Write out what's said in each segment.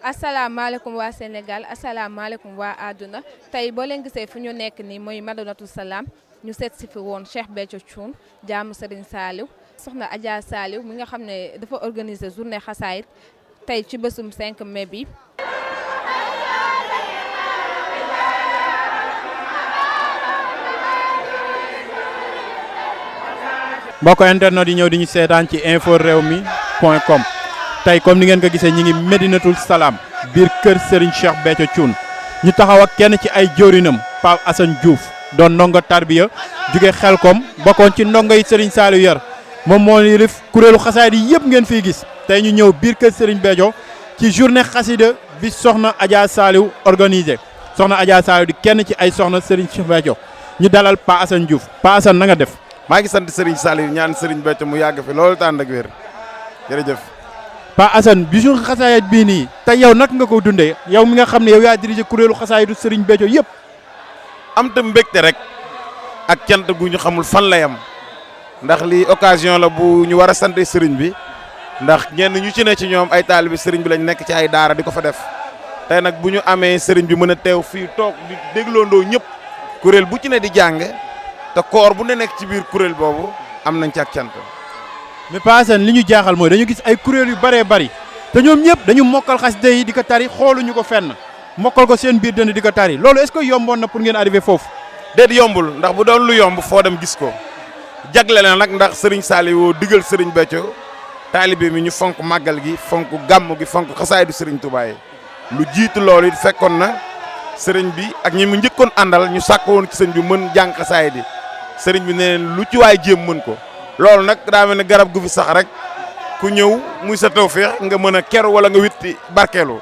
asalaamaaleykum waa Sénégal asalaamaaleykum waa àdduna tey boo leen gisee fu ñu nekk nii mooy Madinatu Salaam ñu seet si fi woon Cheikh Béthio Thioune jaamu Serigne Saliou soxna Adja Saliou mi nga xam ne dafa organiser journée xasaayit tey ci bésum 5 mai bi. mbokk internet yi ñëw di ñu seetaan ci inforewmi.com tey comme ni ngeen ko gisee ñi ngi Medinatul Salaam biir kër Serigne Cheikh Béthio Thioune ñu taxaw ak kenn ci ay jóorinam Pape Assane Diouf doon ndongo tarbiya jóge Xelkom bokkoon ci ndongo yi Serigne Saliou yar moom moo yilif kuréelu xasaayid yi yëpp ngeen fiy gis tey ñu ñëw biir kër Serigne Béthio ci journée xasida bi soxna Adja Saliou organisé soxna Adja Saliou di kenn ci ay soxna Serigne Cheikh Béthio ñu dalal Pape Assane Diouf Pape Assane na nga def. maa ngi sant Serigne Saliou ñaan Serigne Béthio mu yàgg fi loolu tànn ak wér jërëjëf. Pape Assane bisu xasaayid bii nii te yow nag nga ko dundee yow mi nga xam ne yow yaa dirigé kuréelu xasaayidu Serigne Béthio yëpp. am tam mbégte rek ak cant gu ñu xamul fan la yam ndax lii occasion la bu ñu war a sant Serigne bi ndax ñenn ñu ci ne ci ñoom ay taalibi Serigne bi lañ nekk ci ay daara di ko fa def tey nag bu ñu amee Serigne bi mën a teew fii toog di dégloondoo ñëpp kuréel bu ci ne di jàng. te koor bu ne nekk ci biir kuréel boobu am nañ ci ak cant. mais Pape Assane li ñu jaaxal mooy dañu gis ay kuréel yu bëree bëri te ñoom ñëpp dañu mokkal xasida yi di ko tari xooluñu ko fenn mokkal ko seen biir dënn di ko tari loolu est-ce que yomboon na pour ngeen arrivé foofu. déet yombul ndax bu doon lu yomb foo dem gis ko jagle na nag ndax Serigne Saliou digal Serigne Béthio taalibe mi ñu fonk màggal gi fonk gàmm gi fonk xasaayidu Serigne Touba yi lu jiitu loolu it fekkoon na Serigne bi ak ñi mu njëkkoon àndal ñu sàkk woon ci sëñ bi mën jàng xasaayid yi sëriñ bi ne lu ci waay jéem mën ko loolu nag daa mel ne garab gu fi sax rek ku ñëw muy sa tawfeex nga mën a keru wala nga witti barkeelu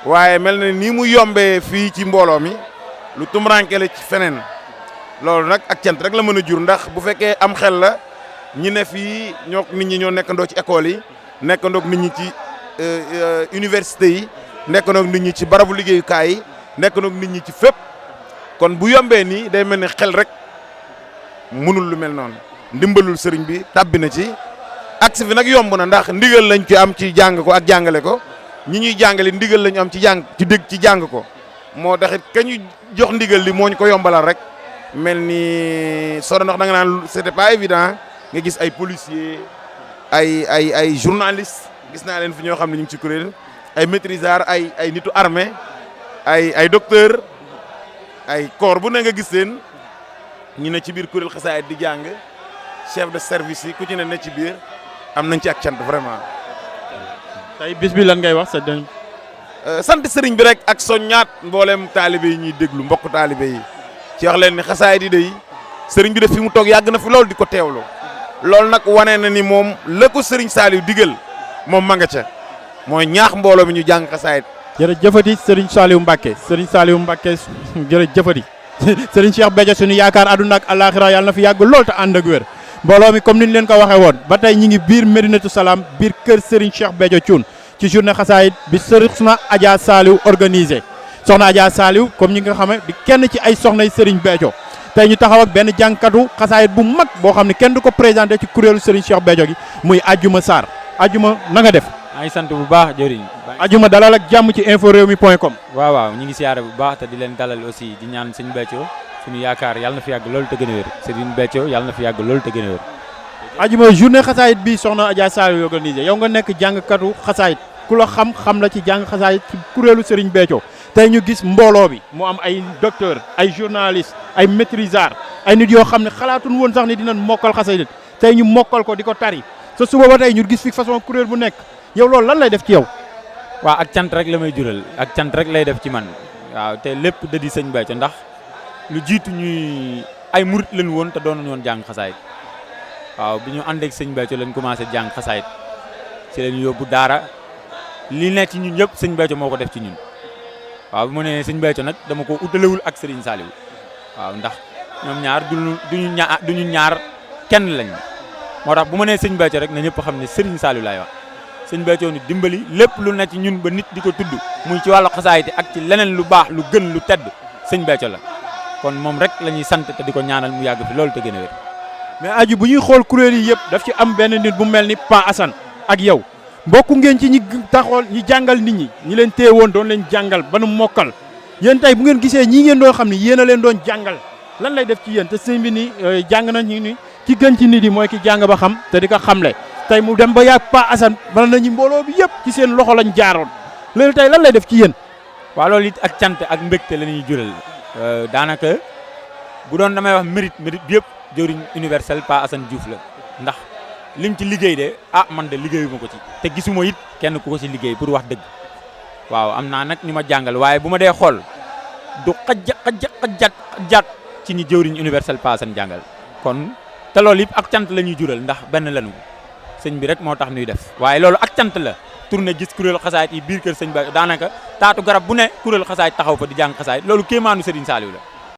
waaye mel na nii mu yombee fii ci mbooloo mi lu tumuraanke la ci feneen loolu nag ak cant rek la mën a jur ndax bu fekkee am xel la ñi ne fii ñoo nit ñi ñoo nekkandoo ci école yi nekkandoo nit ñi ci université yi nekkandoo nit ñi ci barabu liggéeyukaay yi nekkandoo nit ñi ci fépp kon bu yombee nii day mel ne xel rek. mënul lu mel noonu ndimbalul sëriñ bi tàbbi na ci aksi fi nag yomb na ndax ndigal lañ ci am ci jàng ko ak jàngale ko ñi ñuy jàngale ndigal lañu am ci jàng ci dégg ci jàng ko moo taxit ka ñu jox ndigal li moo ñu ko yombalal rek mel ni soro ndax da nga naan c'était pas évident nga gis ay policiers ay journalistes gis naa leen fi ñoo xam ne ñu ngi ci kuréel ay maîtrisards ay nitu armée ay docteurs ay corps bu ne nga gis leen. ñu ne ci biir kuréel xasaayid di jàng chef de service yi ku ci ne ci biir am nañ ci ak cant vraiment. tey bis bi lan ngay wax sa dënn. sant sëriñ bi rek ak soññaat mboolem taalibe yi ñuy déglu mbokk taalibe yi ci wax leen ni xasaayid yi day sëriñ bi def fi mu toog yàgg na fi loolu di ko teewlu loolu nag wane na ni moom la ko sëriñ Saliou digal moom ma nga ca mooy ñaax mbooloo mi ñu jàng xasaayid. jërëjëfati Serigne Saliou Mbacké Serigne Saliou Mbacké jërëjëfati. Serigne Cheikh Béthio suñu yaakaar àdduna ak àllaaxira yàlla na fi yàgg lool te ànd ak wér mbooloo mi comme ni ñu leen ko waxee woon ba tey ñi ngi biir Medinatu Salaam biir kër Serigne Cheikh Béthio Thioune ci journée xasaayid bi soxna Adja Saliou organisé soxna Adja Saliou comme ñi nga xamee di kenn ci ay soxnay Serigne Béthio tey ñu taxaw ak benn jànkatu xasaayid bu mag boo xam ne kenn du ko présenté ci kuréelu Serigne Cheikh Béthio gi muy Adjuma Sarr Adjuma na nga def. maa ngi sant bu baax jëriñ. Adjuma dalal ak jàmm ci inforewmi.com. waaw ñu ngi siyaare bu baax te di leen dalal aussi di ñaan sëñ Béthio suñu yaakaar yàlla na fi yàgg loolu te gën a wér Serigne Béthio yàlla na fi yàgg loolu te gën a wér. Adjuma journée xasaayid bi soxna Adja Saliou organisé yow nga nekk jàngkatu xasaayid ku la xam la ci jàng xasaayid ci kuréelu Serigne Béthio tey ñu gis mbooloo bi mu am ay docteur ay journaliste ay maîtrisards ay nit yoo xam ne xalaatuñ woon sax ne dinañ mokkal xasaayid tey ñu mokkal ko di ko tari sa suba ba tey ñu gis fi façon kuréel bu nekk yow loolu lan lay def ci yow. waaw ak cant rek la may jural ak cant rek lay def ci man waaw te lépp da di sëñ Béthio ndax lu jiitu ñuy ay murit lañ woon te doon woon jàng xasaayit waaw bi ñu àndeek sëñ Béthio lañ commencé jàng xasaayit ci lañ yóbbu daara li nekk ci ñun yëpp sëñ Béthio moo ko def ci ñun waaw bu mu ne sëñ Béthio nag dama ko utalewul ak Serigne Saliou waaw ndax ñoom ñaar duñu ñaar kenn lañ moo tax bu ma nee sëñ Béthio rek na ñëpp xam ne Serigne Saliou laay wax. sëñ Béthio ni dimbali lépp lu ne ci ñun ba nit di ko tudd muy ci wàllu xasaayit ak ci leneen lu baax lu gën lu tedd sëñ Béthio la kon moom rek la ñuy sant te di ko ñaanal mu yàgg fi loolu te gën a wér. mais aju bu ñuy xool kuréel yi yëpp daf ci am benn nit bu mel ni Pa Assane ak yow bokku ngeen ci ñi taxool ñi jàngal nit ñi leen téye woon doon leen jàngal ba nu mokkal yéen tey bu ngeen gisee ñii ngeen doon xam ne yéen a leen doon jàngal lan lay def ci yéen te sëñ bi ni jàng nañ ni ki gën ci nit yi mooy ki jàng ba xam te di ko xamle tey mu dem ba yàgg Pa Assane mën nañu mbooloo bi yëpp ci seen loxo lañ jaaroon loolu tey lan lay def ci yéen. waaw loolu it ak cant ak mbégte la ñuy jural daanaka bu doon damay wax mérite bi yëpp jëwriñ universel Pa Assane Diouf la ndax lim ci liggéey de man de liggéeyuma ko ci te gisuma it kenn ku ko ci liggéey pour wax dëgg waaw am naa nag ñu ma jàngal waaye bu ma dee xool du xajat ci ñi jëwriñ universel Pa Assane jàngal kon te loolu yëpp ak cant la ñuy jural ndax benn lañu sëñ bi rek moo tax ñuy def waaye loolu ak cant la tourné gis kuréel xasaayit yi biir kër sëñ ba daanaka taatu garab bu ne kuréel xasaayit taxaw fa di jàng xasaayit loolu kéemaanu Serigne Saliou la